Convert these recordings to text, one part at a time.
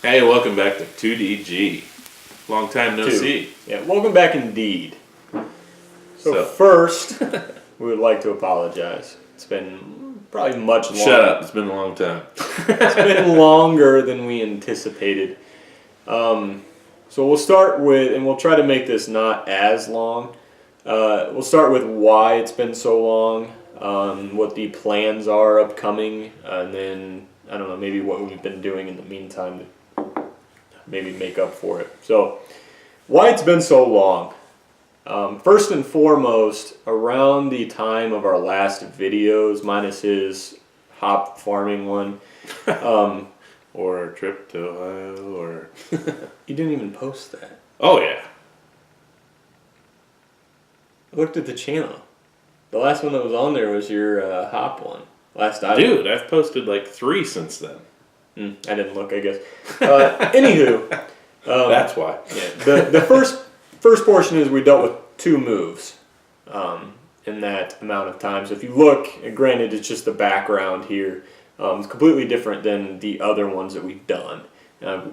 Hey, welcome back to 2DG. Long time no see. Yeah, welcome back indeed. So first, we would like to apologize. It's been probably much longer. Shut up, it's been a long time. It's been longer than we anticipated. So we'll start with, and we'll try to make this not as long. We'll start with why it's been so long, what the plans are upcoming, and then, I don't know, maybe what we've been doing in the meantime to maybe make up for it. So, why it's been so long. First and foremost, around the time of our last videos, minus his hop farming one, or a trip to Ohio, or... You didn't even post that. Oh, yeah. I looked at the channel. The last one that was on there was your hop one. Dude, I've posted like 3 since then. I didn't look, I guess. Anywho. That's why. Yeah, the first portion is we dealt with 2 moves in that amount of time. So if you look, and granted it's just the background here, it's completely different than the other ones that we've done.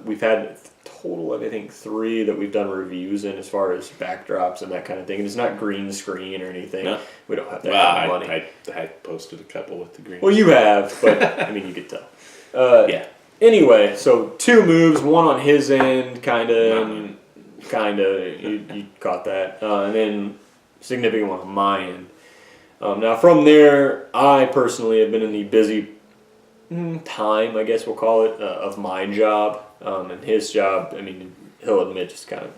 We've had a total of, I think, 3 that we've done reviews in as far as backdrops and that kind of thing. And it's not green screen or anything. No. We don't have that kind of money. I posted a couple with the green Well, you have, but I mean, you could tell. Yeah. Anyway, so 2 moves, one on his end, kind of, you caught that, and then significant one on my end. Now from there, I personally have been in the busy time, I guess we'll call it, of my job, and his job, I mean, he'll admit, just kind of,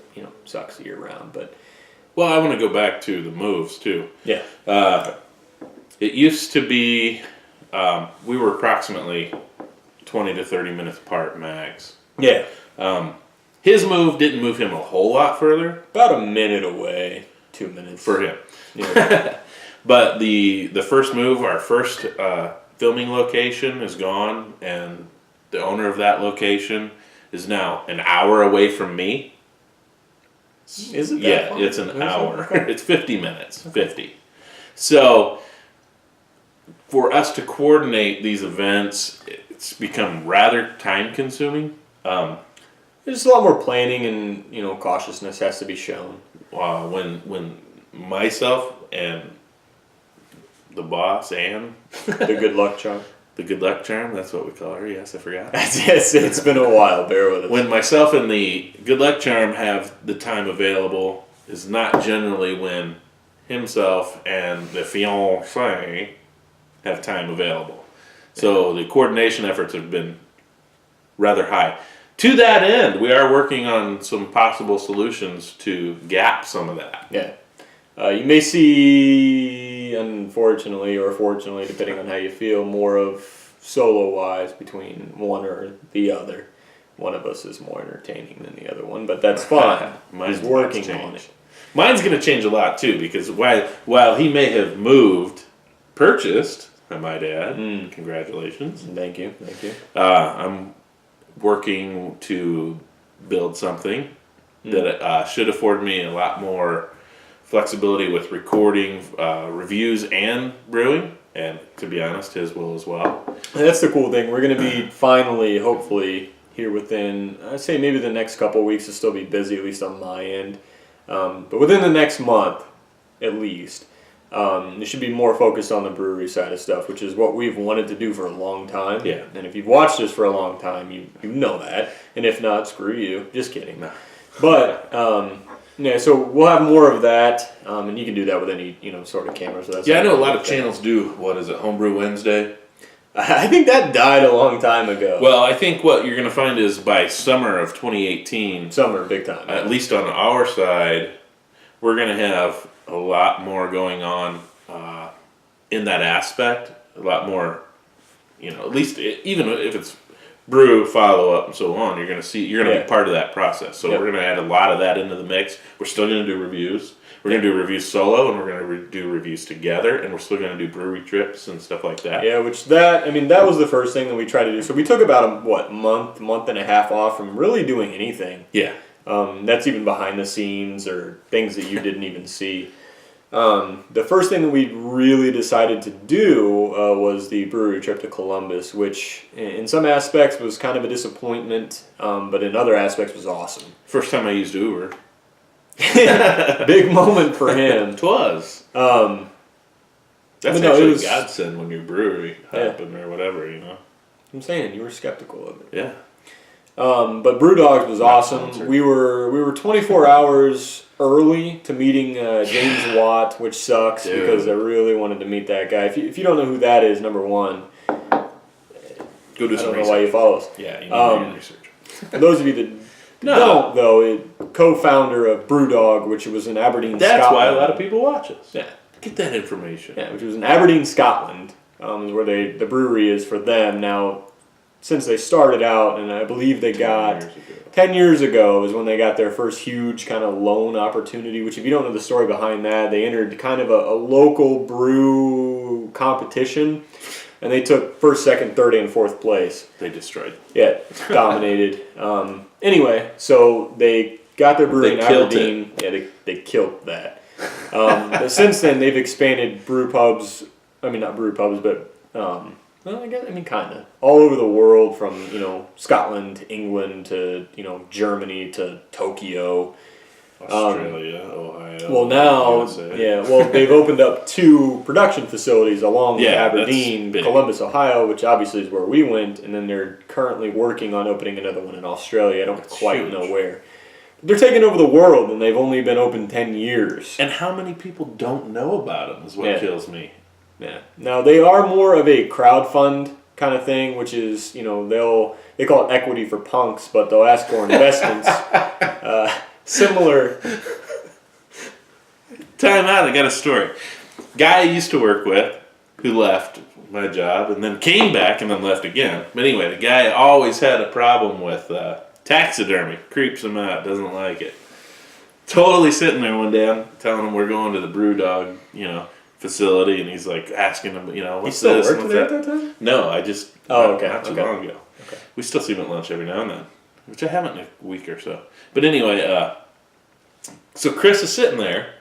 sucks year round, but. Well, I want to go back to the moves, too. Yeah. It used to be, we were approximately 20 to 30 minutes apart max. Yeah. His move didn't move him a whole lot further. About a minute away, 2 minutes. For him. Yeah. But the first move, our first filming location is gone, and the owner of that location is now an hour away from me. Is it that far? It's an hour. Okay. It's 50 minutes. Okay. 50. So, for us to coordinate these events, it's become rather time-consuming. There's a lot more planning and cautiousness has to be shown. When myself and the boss and the good luck charm, that's what we call her. Yes, I forgot. Yes, it's been a while. Bear with us. When myself and the good luck charm have the time available, is not generally when himself and the fiancé have time available. So the coordination efforts have been rather high. To that end, we are working on some possible solutions to gap some of that. Yeah. You may see, unfortunately or fortunately, depending on how you feel, more of solo-wise between one or the other. One of us is more entertaining than the other one, but that's fine. Mine's He's working on it. Mine's going to change a lot, too, because while he may have purchased, I might add, congratulations. Thank you. I'm working to build something that should afford me a lot more flexibility with recording reviews and brewing, and to be honest, his will as well. That's the cool thing. We're going to be finally, hopefully, here within, I'd say maybe the next couple of weeks to still be busy, at least on my end. But within the next month, at least, it should be more focused on the brewery side of stuff, which is what we've wanted to do for a long time. Yeah. And if you've watched us for a long time, you know that. And if not, screw you. Just kidding. No. But so we'll have more of that, and you can do that with any sort of camera. So that's I know a lot of channels do. What is it, Homebrew Wednesday? I think that died a long time ago. Well, I think what you're going to find is by summer of 2018, big time. At least on our side, we're going to have a lot more going on in that aspect. A lot more, at least even if it's brew, follow up, and so on, you're going to be part of that process. So we're going to add a lot of that into the mix. We're still going to do reviews. We're going to do reviews solo, and we're going to do reviews together, and we're still going to do brewery trips and stuff like that. Yeah, that was the first thing that we tried to do. So we took about a month and a half off from really doing anything. Yeah. That's even behind the scenes or things that you didn't even see. The first thing that we really decided to do was the brewery trip to Columbus, which in some aspects was kind of a disappointment, but in other aspects was awesome. First time I used Uber. Big moment for him. Twas. Um, That's but no, actually it was- a godsend when your brewery Yeah. happened or whatever, you know. I'm saying you were skeptical of it. Yeah. But Brewdogs was awesome. sponsored. We were 24 hours early to meeting James Watt, which sucks Dude. because I really wanted to meet that guy. If you don't know who that is, number one, Go do I some don't know why research. you follow us. Yeah, you need to do your research. For those of you that No. don't, though, co-founder of Brewdog, which was in Aberdeen, That's Scotland. why a lot of people watch us. Yeah, Get that information. yeah, which was in Aberdeen, Scotland, is where the brewery is for them now. Since they started out, and I believe they got 10 years ago. 10 years ago is when they got their first huge kind of loan opportunity, which if you don't know the story behind that, they entered kind of a local brew competition, and they took first, second, third, and fourth place. They destroyed. Yeah, dominated. Anyway, so they got their brewery They in killed Aberdeen. Yeah, they killed that. But since then, they've expanded brew pubs. I mean, not brew pubs, but well, I mean, kind of all over the world, from Scotland to England to Germany to Tokyo. Australia, Ohio. Well, now, USA. yeah, well, they've opened up 2 production facilities along with Yeah, that's Aberdeen, big. Columbus, Ohio, which obviously is where we went, and then they're currently working on opening another one in Australia. I don't That's quite huge. know where. They're taking over the world, and they've only been open 10 years. And how many people don't know about them is what Yeah. kills me. Yeah. Now they are more of a crowdfund kind of thing, which is they call it equity for punks, but they'll ask for investments. Similar. Time out, I got a story. Guy I used to work with who left my job and then came back and then left again. But anyway, the guy always had a problem with taxidermy. Creeps him out, doesn't like it. Totally sitting there one day, I'm telling him we're going to the Brewdog, facility, and he's like asking him, He what's still this? worked What's there at that? that time? No, I just Oh, okay, not too okay. long ago. Okay. We still see him at lunch every now and then, which I haven't in a week or so. But anyway, so Chris is sitting there.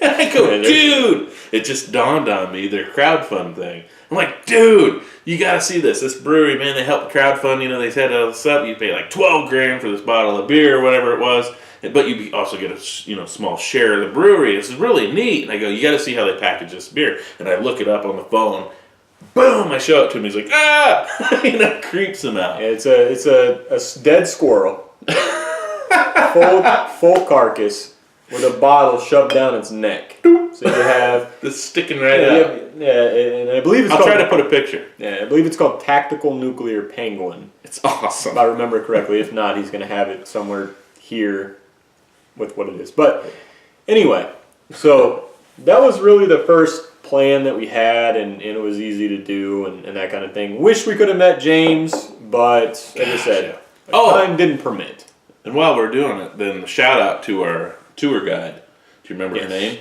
I go, Yeah, dude! It just dawned on me, their crowdfund thing. I'm like, dude, you gotta see this. This brewery, man, they helped crowdfund. They said all this up. You pay like $12,000 for this bottle of beer or whatever it was. But you also get a small share of the brewery. This is really neat. And I go, you got to see how they package this beer. And I look it up on the phone. Boom! I show it to him. He's like, ah! Creeps him out. Yeah, it's a dead squirrel, full carcass, with a bottle shoved down its neck. So you have It's sticking right out. and I believe it's I'll called, try to put a picture. Yeah, I believe it's called Tactical Nuclear Penguin. It's If awesome. I remember correctly. If not, he's going to have it somewhere here with what it is. But anyway, so that was really the first plan that we had, and it was easy to do and that kind of thing. Wish we could have met James, but like I said, time didn't permit. And while we're doing it, then shout out to our tour guide. Do you remember Yes. her name?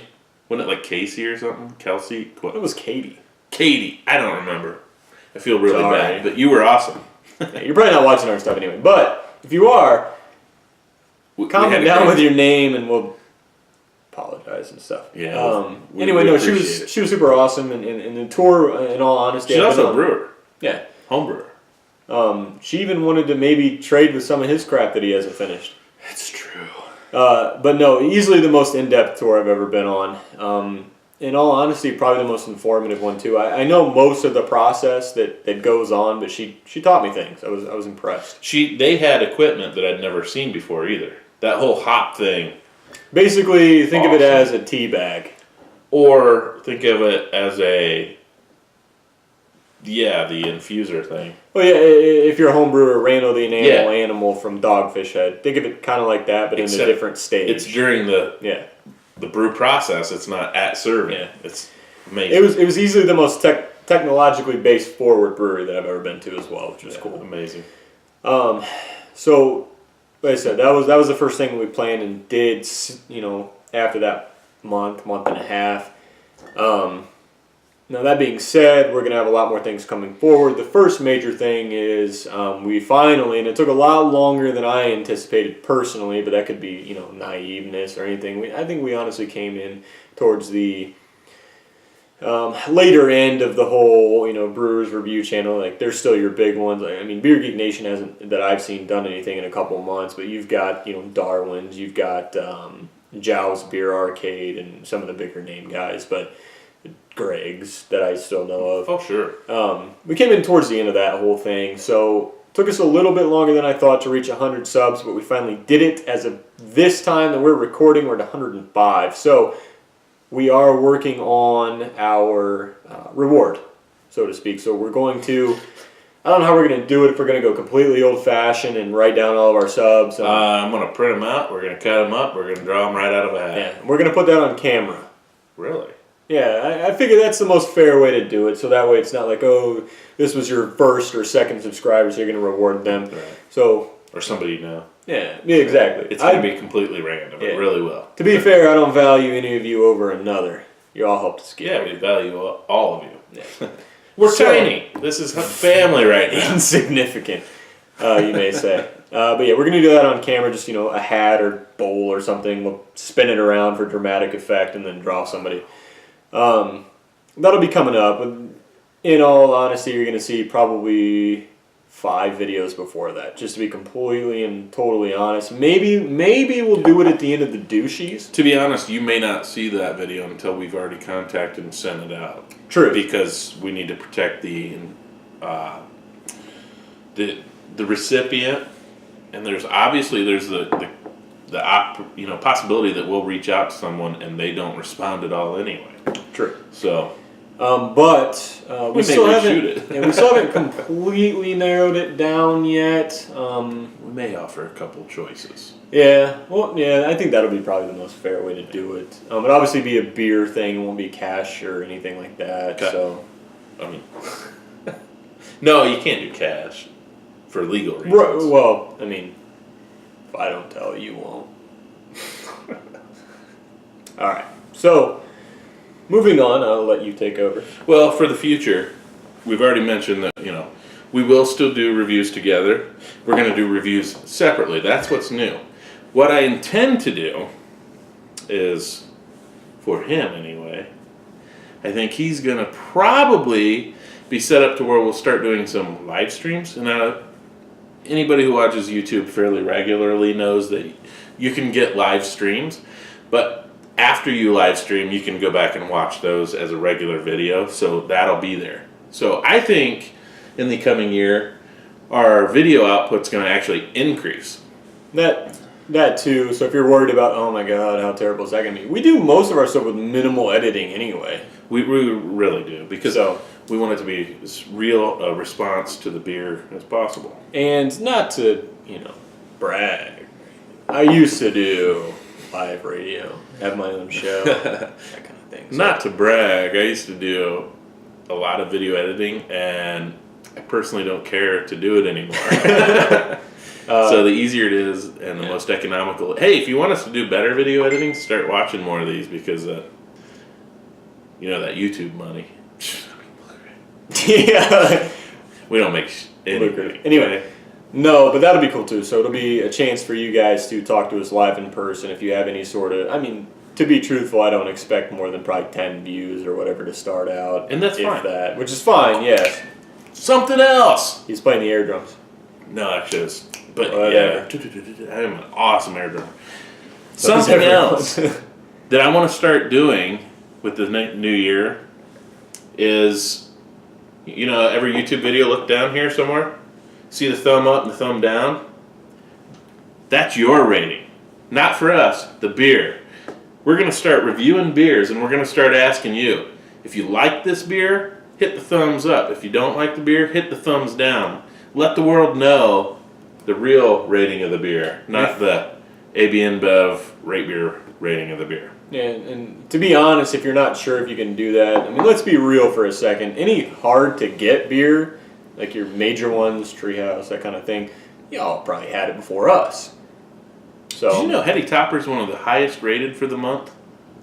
Wasn't it like Casey or something? Kelsey? It was Katie. Katie. I don't remember. I feel really Sorry. bad. But you were awesome. Yeah, you're probably not watching our stuff anyway, but if you are, We had comment a down great- with your name and we'll apologize and stuff. Yeah, we Anyway, no, she appreciate it. was super awesome, and the tour, in all honesty, She's I've been also a on- brewer. Yeah. Home brewer. She even wanted to maybe trade with some of his crap that he hasn't finished. That's true. But no, easily the most in-depth tour I've ever been on. In all honesty, probably the most informative one too. I know most of the process that goes on, but she taught me things. I was impressed. They had equipment that I'd never seen before either. That whole hop thing. Basically, think of it Awesome. as a tea bag. Or think of it as the infuser thing. Well, yeah, if you're a home brewer, Randall the enamel Yeah. animal from Dogfish Head. Think of it kind of like that, but in Except a different stage. It's during yeah. the brew process. It's not at serving. Yeah. It's amazing. It was easily the most technologically based forward brewery that I've ever been to as well, which was cool. Amazing. So, like I said, that was the first thing we planned and did. After that month and a half. Now that being said, we're gonna have a lot more things coming forward. The first major thing is we finally, and it took a lot longer than I anticipated personally, but that could be naiveness or anything. I think we honestly came in towards the later end of the whole, Brewers Review channel. Like, they're still your big ones. I mean, Beer Geek Nation hasn't, that I've seen, done anything in a couple of months, but you've got, Darwin's, you've got Jow's Beer Arcade, and some of the bigger name guys, but Greg's that I still know of. Oh, sure. We came in towards the end of that whole thing, so took us a little bit longer than I thought to reach 100 subs, but we finally did it. As of this time that we're recording, we're at 105. So we are working on our reward, so to speak. So we're going to, I don't know how we're going to do it, if we're going to go completely old-fashioned and write down all of our subs. I'm going to print them out, we're going to cut them up, we're going to draw them right out of a hat. Yeah, we're going to put that on camera. Really? Yeah, I figure that's the most fair way to do it, so that way it's not like, oh, this was your first or second subscriber, so you're going to reward them. Right. So, Or somebody you know. yeah, exactly. It's going to be completely random. Yeah. It really will. To be fair, I don't value any of you over another. You all helped us get Yeah, we value all of you. Yeah. We're So- tiny. This is family right now. Insignificant, you may say. But yeah, we're going to do that on camera, just, a hat or bowl or something. We'll spin it around for dramatic effect and then draw somebody. That'll be coming up. In all honesty, you're going to see probably 5 videos before that, just to be completely and totally honest. Maybe we'll do it at the end of the douchies. To be honest, you may not see that video until we've already contacted and sent it out. True. Because we need to protect the recipient, and there's the possibility that we'll reach out to someone and they don't respond at all anyway. True. So But we may still reshoot haven't. it. Yeah, we still haven't completely narrowed it down yet. we may offer a couple choices. Yeah, well, yeah, I think that'll be probably the most fair way to do it. It'll obviously be a beer thing; it won't be cash or anything like that. Okay. So, I mean, no, you can't do cash for legal reasons. well, I mean, if I don't tell you, won't. All right. So, moving on, I'll let you take over. Well, for the future, we've already mentioned that, we will still do reviews together. We're going to do reviews separately. That's what's new. What I intend to do is, for him anyway, I think he's going to probably be set up to where we'll start doing some live streams. And anybody who watches YouTube fairly regularly knows that you can get live streams, but after you live stream, you can go back and watch those as a regular video, so that'll be there. So I think in the coming year, our video output's going to actually increase. That too. So if you're worried about, oh my god, how terrible is that going to be? We do most of our stuff with minimal editing anyway. We really do, because So, we want it to be as real a response to the beer as possible. and not to, brag. I used to do live radio, have my own show, that kind of thing. So, Not to brag, I used to do a lot of video editing, and I personally don't care to do it anymore. So the easier it is and the most economical. Hey, if you want us to do better video editing, start watching more of these, because that YouTube money. yeah. We don't make Lucrative. Anyway, no, but that'll be cool too. So it'll be a chance for you guys to talk to us live in person if you have any sort of, to be truthful, I don't expect more than probably 10 views or whatever to start out. And that's if fine. That, which is fine, yes. Something else. He's playing the air drums. No, actually, but Whatever. yeah, I am an awesome air drummer. So does Something everyone. else that I want to start doing with the new year is, every YouTube video, look down here somewhere, see the thumb up and the thumb down? That's your rating. Not for us, the beer. We're going to start reviewing beers, and we're going to start asking you, if you like this beer, hit the thumbs up. If you don't like the beer, hit the thumbs down. Let the world know the real rating of the beer, not the AB InBev rate beer rating of the beer. And to be honest, if you're not sure if you can do that, let's be real for a second. Any hard to get beer, like your major ones, Treehouse, that kind of thing, y'all probably had it before us. So Did you know Hetty Topper is one of the highest rated for the month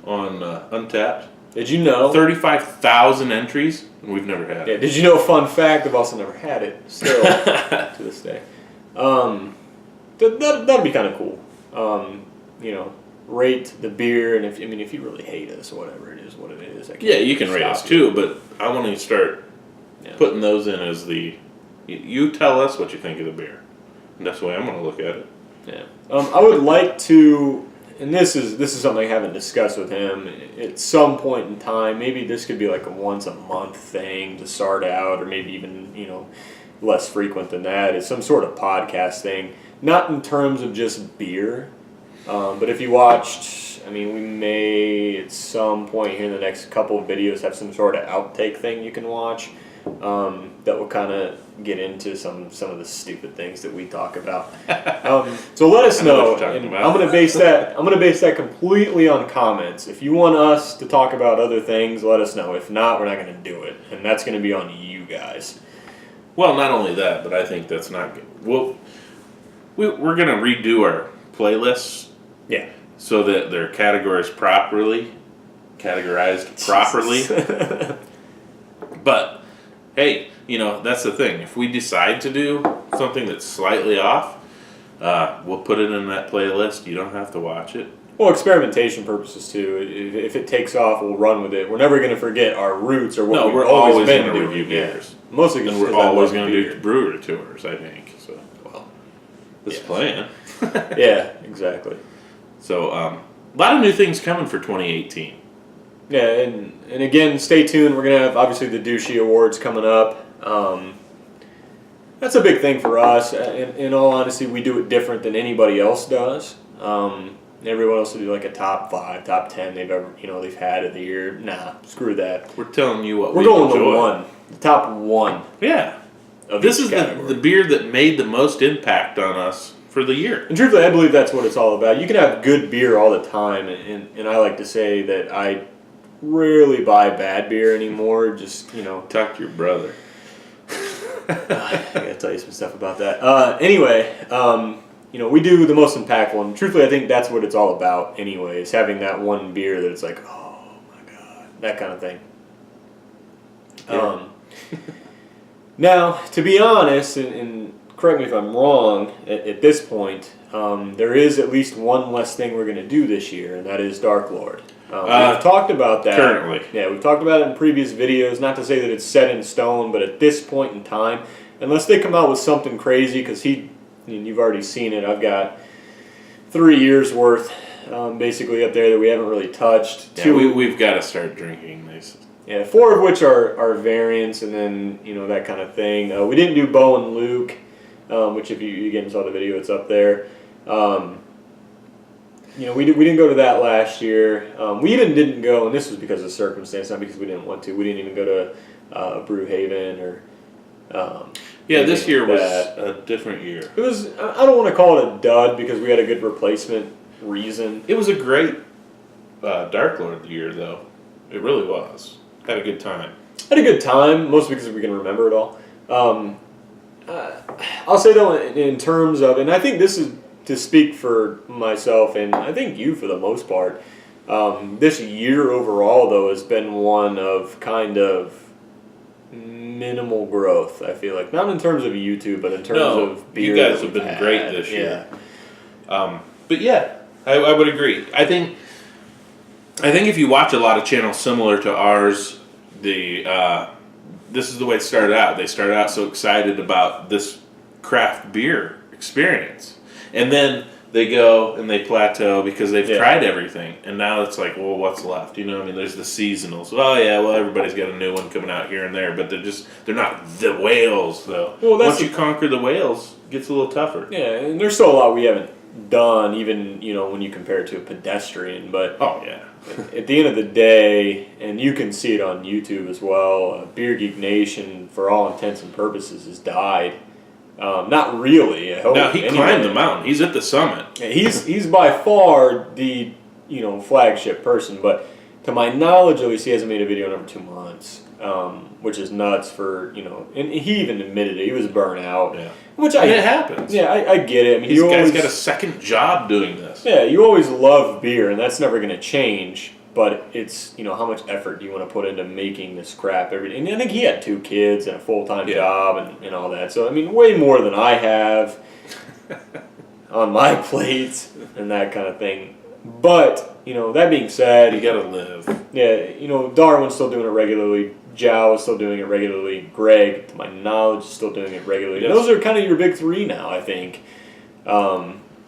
on Untappd? Did you know? 35,000 entries, and we've never had Yeah. it. Did you know? Fun fact: I've also never had it. Still, to this day. That'd be kind of cool. rate the beer, and if you really hate us or whatever, it is what it is. Yeah, you can rate us too, but I want to start Yeah. putting those in as you tell us what you think of the beer. And that's the way I'm going to look at it. Yeah. I would like to, and this is something I haven't discussed with him. At some point in time, maybe this could be like a once a month thing to start out, or maybe even less frequent than that. Is some sort of podcast thing, not in terms of just beer, but if you watched, we may at some point here in the next couple of videos have some sort of outtake thing you can watch. That will kind of get into some of the stupid things that we talk about. So let us know. And I'm gonna base that completely on comments. If you want us to talk about other things, let us know. If not, we're not gonna do it, and that's gonna be on you guys. Well, not only that, but I think that's not good. We're gonna redo our playlists. Yeah. So that they're categorized properly. But hey, that's the thing. If we decide to do something that's slightly off, we'll put it in that playlist. You don't have to watch it. Well, experimentation purposes too. If it takes off, we'll run with it. We're never going to forget our roots or what we've always been going to doing. review beers. Yeah. Mostly And because we're always going to do brewery tours, I think. So, that's the plan. Yeah, exactly. So, a lot of new things coming for 2018. Yeah, and again, stay tuned. We're going to have, obviously, the Douchey Awards coming up. That's a big thing for us. In all honesty, we do it different than anybody else does. Everyone else will do like a top 5, top 10 they've had of the year. Nah, screw that. We're telling you what we're going with one, the top one. Yeah, of this each is category. the beer that made the most impact on us for the year. And truthfully, I believe that's what it's all about. You can have good beer all the time, and I like to say that I rarely buy bad beer anymore. Just Talk to your brother. I gotta tell you some stuff about that. Anyway, we do the most impactful, and truthfully, I think that's what it's all about. Anyways, having that one beer that it's like, oh my god, that kind of thing. Yeah. Now, to be honest, and correct me if I'm wrong, at this point, there is at least one less thing we're going to do this year, and that is Dark Lord. We've talked about that. Currently. Yeah, we've talked about it in previous videos. Not to say that it's set in stone, but at this point in time, unless they come out with something crazy, because you've already seen it, I've got 3 years worth basically up there that we haven't really touched. Yeah, we've got to start drinking these. Yeah, 4 of which are variants, and then that kind of thing. We didn't do Bo and Luke, which if you again saw the video, it's up there. We didn't go to that last year. We even didn't go, and this was because of circumstance, not because we didn't want to. We didn't even go to Brewhaven or. This year was a different year. It was. I don't want to call it a dud because we had a good replacement reason. It was a great Dark Lord year, though. It really was. Had a good time. Had a good time, mostly because we can remember it all. I'll say though, in terms of, and I think this is to speak for myself, and I think you for the most part. This year overall, though, has been one of kind of minimal growth. I feel like not in terms of YouTube, but in terms of beer. You guys have been great this year. But yeah, I would agree. I think if you watch a lot of channels similar to ours, this is the way it started out. They started out so excited about this craft beer experience, and then they go and they plateau because they've tried everything, and now it's like, well, what's left? There's the seasonals. Oh yeah, well everybody's got a new one coming out here and there, but they're not the whales though. Well, once you conquer the whales, it gets a little tougher. Yeah, and there's still a lot we haven't done, even when you compare it to a pedestrian. But oh yeah. At the end of the day, and you can see it on YouTube as well, Beer Geek Nation, for all intents and purposes, has died. Not really. I hope no, he climbed the mountain. He's at the summit. Yeah, he's by far the flagship person, but to my knowledge, at least, he hasn't made a video in over 2 months, which is nuts for And he even admitted it. He was burnt out. Yeah. It happens. Yeah, I get it. He's got a second job doing this. Yeah, you always love beer, and that's never going to change. But it's how much effort do you want to put into making this crap every day? And I think he had 2 kids and a full-time job and all that. So way more than I have on my plate and that kind of thing. But that being said, You gotta live. yeah, Darwin's still doing it regularly. Zhao is still doing it regularly. Greg, to my knowledge, is still doing it regularly. Yes. Those are kind of your big three now, I think,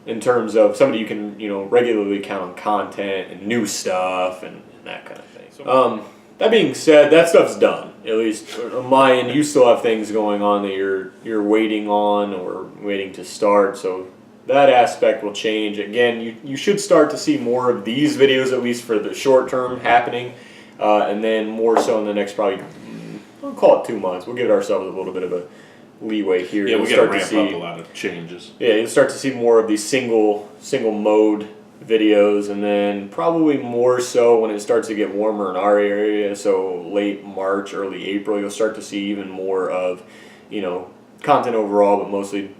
in terms of somebody you can regularly count on content and new stuff and that kind of thing. That being said, that stuff's done. At least on my end, you still have things going on that you're waiting on or waiting to start. So that aspect will change. Again, you should start to see more of these videos, at least for the short term, happening. And then more so in the next probably, I'll call it 2 months. We'll give ourselves a little bit of a leeway here. Yeah, You'll we gotta start to ramp see, up a lot of changes. Yeah, you'll start to see more of these single mode videos, and then probably more so when it starts to get warmer in our area. So late March, early April, you'll start to see even more of, content overall, but mostly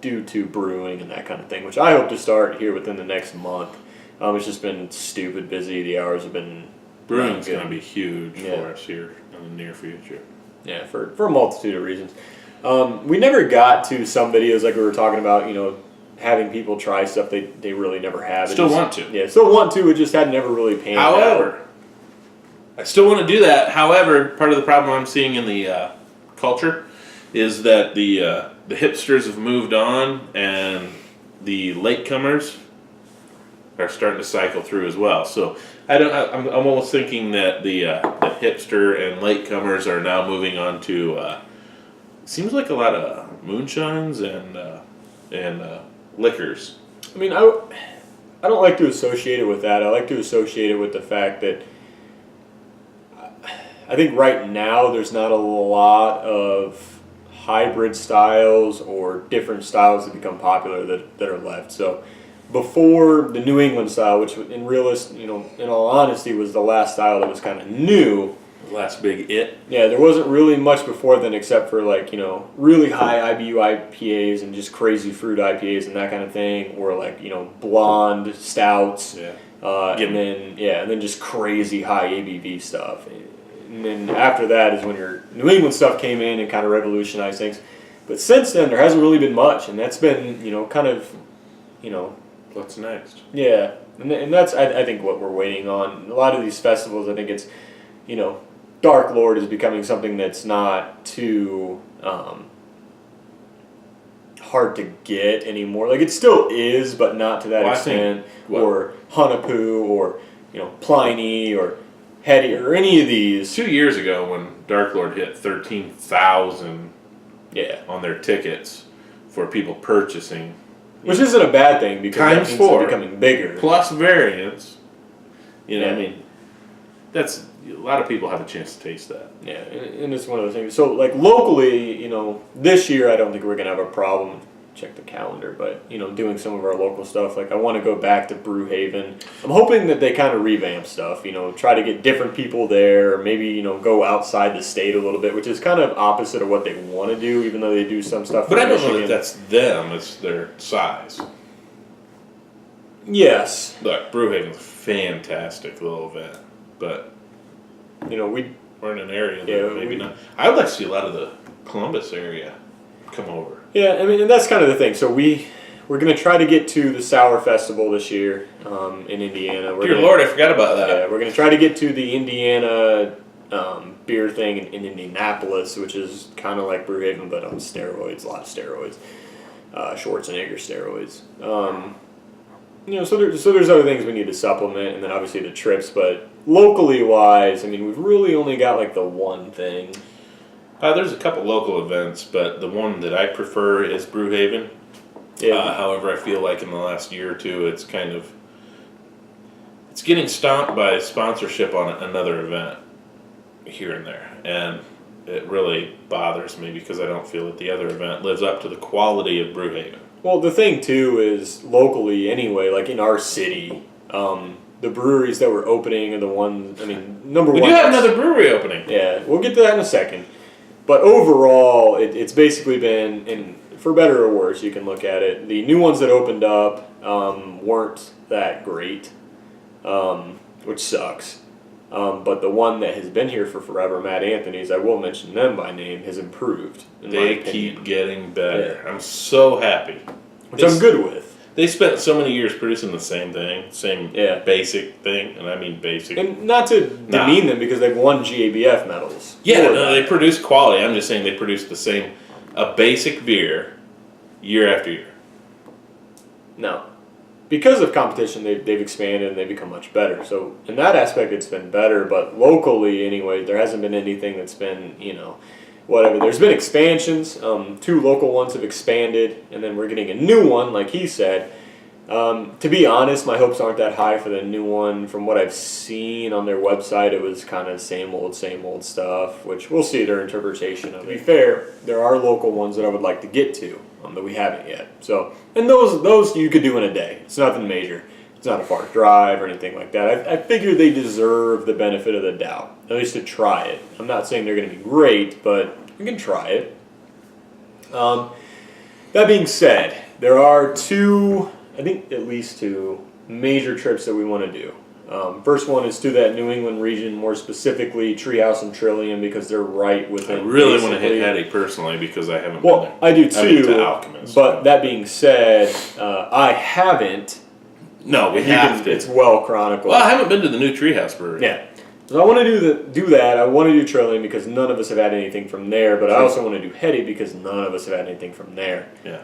due to brewing and that kind of thing, which I hope to start here within the next month. It's just been stupid busy. The hours have been Brewing's not going to good. be huge Yeah. for us here in the near future. Yeah, for a multitude of reasons. We never got to some videos like we were talking about, having people try stuff they really never have. Still want to. Yeah, still want to. It just had never really panned out. However, I still want to do that. However, part of the problem I'm seeing in the culture is that the hipsters have moved on, and the latecomers are starting to cycle through as well. So I'm almost thinking that the hipster and latecomers are now moving on to seems like a lot of moonshines and liquors. I mean, I don't like to associate it with that. I like to associate it with the fact that I think right now there's not a lot of hybrid styles or different styles that become popular that are left. So before the New England style, which in all honesty was the last style that was kind of new. Last big it. Yeah, there wasn't really much before then except for really high IBU IPAs and just crazy fruit IPAs and that kind of thing, or blonde stouts. Yeah. And then just crazy high ABV stuff. And then after that is when your New England stuff came in and kind of revolutionized things. But since then, there hasn't really been much, and that's been What's next? yeah, and that's I think what we're waiting on. A lot of these festivals, I think it's Dark Lord is becoming something that's not too hard to get anymore. Like it still is, but not to that extent. Or Hanapu, or Pliny, or Hetty, or any of these. 2 years ago, when Dark Lord hit 13,000 on their tickets for people purchasing, which isn't a bad thing because Times that means 4. they're becoming bigger. plus variants, Yeah. I mean, that's a lot of people have a chance to taste that. Yeah, and it's one of those things. So, locally, this year I don't think we're going to have a problem. Check the calendar, but, doing some of our local stuff. I want to go back to Brewhaven. I'm hoping that they kind of revamp stuff, try to get different people there, or maybe, go outside the state a little bit, which is kind of opposite of what they want to do, even though they do some stuff. But in I don't know Michigan. that that's them, it's their size. Yes. Look, Brewhaven's a fantastic little event, but we're in an area that maybe not. I would like to see a lot of the Columbus area come over. Yeah, I mean, and that's kind of the thing. So we're going to try to get to the Sour Festival this year in Indiana. Dear Lord, I forgot about that. Yeah, we're going to try to get to the Indiana beer thing in Indianapolis, which is kind of like Brewhaven, but on steroids, a lot of steroids. Schwarzenegger steroids. So there's other things we need to supplement, and then obviously the trips. But locally wise, I mean, we've really only got the one thing. There's a couple local events, but the one that I prefer is Brewhaven. Yeah. However, I feel like in the last year or two, it's getting stomped by sponsorship on another event here and there, and it really bothers me because I don't feel that the other event lives up to the quality of Brewhaven. Well, the thing too is locally anyway, in our city, the breweries that were opening are the ones. I mean, number We one. do have another brewery opening. Yeah, we'll get to that in a second. But overall, it's basically been, and for better or worse, you can look at it. The new ones that opened up weren't that great, which sucks. But the one that has been here for forever, Matt Anthony's, I will mention them by name, has improved. They keep getting better. Yeah. I'm so happy. Which I'm good with. They spent so many years producing the same thing, same Yeah. basic thing, and I mean basic. And not to demean them because they've won GABF medals. Yeah, for no, that. they produce quality. I'm just saying they produce the same, a basic beer, year after year. No. Because of competition, they've expanded and they've become much better. So in that aspect, it's been better. But locally, anyway, there hasn't been anything that's been, whatever. There's been expansions. 2 local ones have expanded, and then we're getting a new one, like he said. To be honest, my hopes aren't that high for the new one. From what I've seen on their website, it was kind of same old stuff, which we'll see their interpretation of. To be fair, there are local ones that I would like to get to that we haven't yet. So, and those you could do in a day. It's nothing major. It's not a far drive or anything like that. I figure they deserve the benefit of the doubt, at least to try it. I'm not saying they're going to be great, but we can try it. That being said, there are 2, I think at least 2 major trips that we want to do. First one is to that New England region, more specifically Treehouse and Trillium, because they're right within. I really want to hit Hetty personally because I haven't been Well, there. I do too. I've been to Alchemist. But that being said, I haven't. No, we And you have can- to. It's well chronicled. Well, I haven't been to the new Treehouse Brewery. Yeah. So I want to do that. I want to do Trillium because none of us have had anything from there. But I True. also want to do Hetty because none of us have had anything from there. Yeah.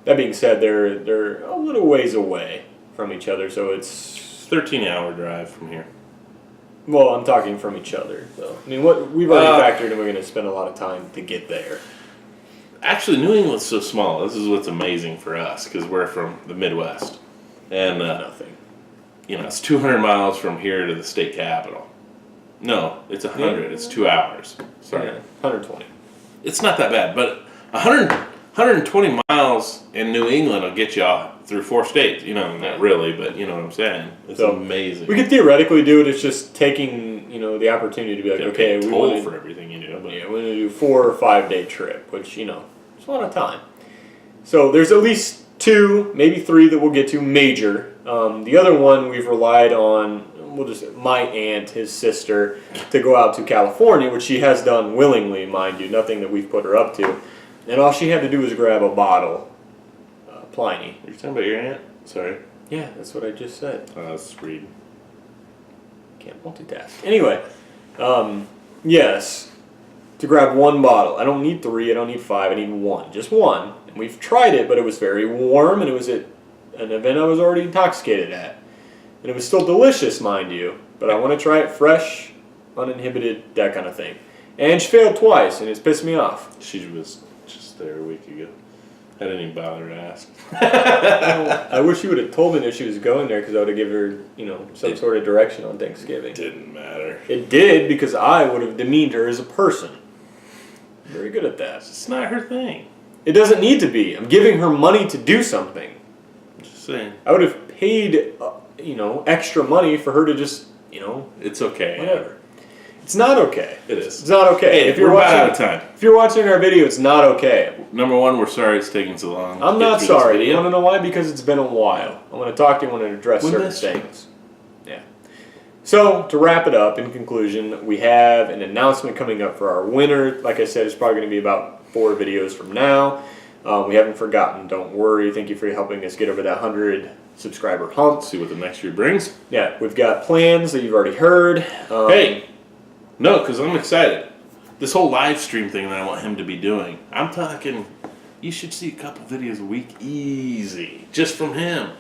That being said, they're a little ways away from each other, so it's 13-hour drive from here. well, I'm talking from each other. So I mean, what we've already factored in, we're going to spend a lot of time to get there. Actually, New England's so small. This is what's amazing for us because we're from the Midwest, and Nothing. it's 200 miles from here to the state capital. No, it's 100. Yeah. It's 2 hours. Sorry, Yeah, 120. it's not that bad. But 120 miles in New England will get you all through 4 states. Not really, but you know what I'm saying. It's So, amazing. We could theoretically do it. It's just taking the opportunity to be like, Get okay, paid we toll want for everything you do. But we're going to do 4 or 5 day trip, which it's a lot of time. So there's at least 2, maybe 3 that we'll get to major. The other one we've relied on. My aunt, his sister, to go out to California, which she has done willingly, mind you. Nothing that we've put her up to. And all she had to do was grab a bottle. Pliny. You're talking about your aunt? Sorry. Yeah, that's what I just said. That's read. Can't multitask. Anyway, yes, to grab 1 bottle. I don't need 3, I don't need 5, I need 1. Just 1. And we've tried it, but it was very warm, and it was at an event I was already intoxicated at. And it was still delicious, mind you, but I want to try it fresh, uninhibited, that kind of thing. And she failed twice, and it's pissed me off. She was just there a week ago. I didn't even bother to ask. I wish you would have told me that she was going there because I would have given her, some sort of direction on Thanksgiving. It didn't matter. It did because I would have demeaned her as a person. Very good at that. It's not her thing. It doesn't need to be. I'm giving her money to do something. I'm just saying. I would have paid, extra money for her to just, It's okay. whatever. It's not okay. It is. It's not okay. Hey, if you're we're about watching, out of time. if you're watching our video, it's not okay. Number one, we're sorry it's taking so long. I'm to get not through this sorry. You video. want to know why? Because it's been a while. I want to talk to you. I want to address We certain missed you. things. Yeah. So to wrap it up, in conclusion, we have an announcement coming up for our winner. Like I said, it's probably going to be about 4 videos from now. We haven't forgotten. Don't worry. Thank you for helping us get over that 100 subscriber hump. Let's see what the next year brings. Yeah, we've got plans that you've already heard. Hey, no, because I'm excited. This whole live stream thing that I want him to be doing. I'm talking, you should see a couple videos a week easy, just from him.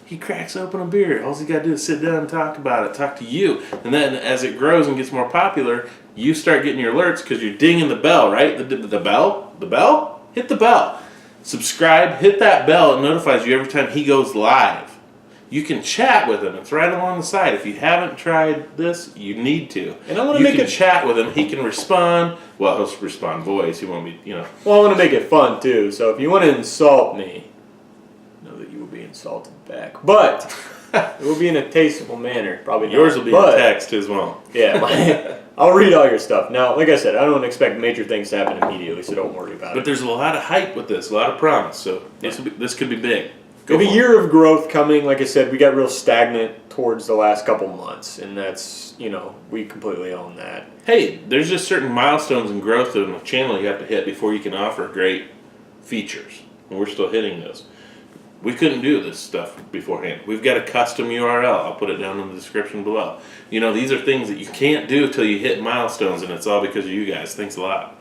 He cracks open a beer. All he got to do is sit down and talk about it, talk to you. And then as it grows and gets more popular, you start getting your alerts because you're dinging the bell, right? The bell? The bell? Hit the bell. Subscribe, hit that bell. It notifies you every time he goes live. You can chat with him. It's right along the side. If you haven't tried this, you need to. And I want to You make can it. chat with him. He can respond. Well, he'll respond voice. He won't be, Well, I want to make it fun too. So if you want to insult me, know that you will be insulted back. But it will be in a tasteful manner. Probably not. Yours will be But, in text. His won't. Yeah, I'll read all your stuff. Now, like I said, I don't expect major things to happen immediately, so don't worry about But it. there's a lot of hype with this, a lot of promise. So this could be big. Go We have a for it. year of growth coming. Like I said, we got real stagnant towards the last couple months, and that's, we completely own that. Hey, there's just certain milestones in growth in the channel you have to hit before you can offer great features, and we're still hitting those. We couldn't do this stuff beforehand. We've got a custom URL. I'll put it down in the description below. You know, these are things that you can't do till you hit milestones, and it's all because of you guys. Thanks a lot.